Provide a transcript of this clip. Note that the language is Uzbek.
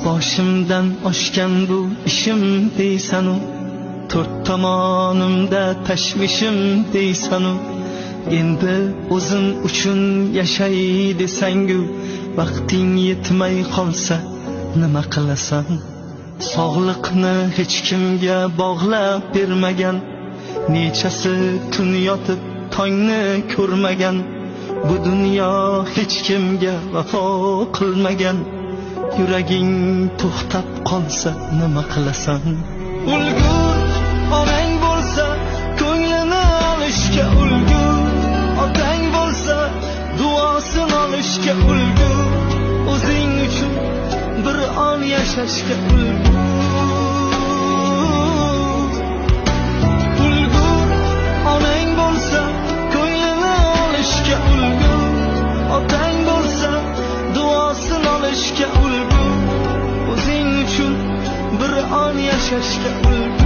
boshimdan oshgan bu ishim deysanu, to'rt tomonimda tashvishim deysanu, endi o'zim uchun yashay desangu, vaqting yetmay qolsa nima qilasan? Sog'liqni hech kimga bog'lab bermagan, nechasi kun yotib tongni ko'rmagan, bu dunyo hech kimga vafo qilmagan, yuraging to'xtab qolsa nima qilasan? Ulgur onang bo'lsa ko'nglini olishga ulgur, otang bo'lsa duosini olishga ulgur, o'zing uchun bir on yashashga ulgur. Ulgur onang bo'lsa ko'nglini olishga ulgur, otang bo'lsa duosini olishga ulgur, o'zing uchun bir on yashashga ulgur.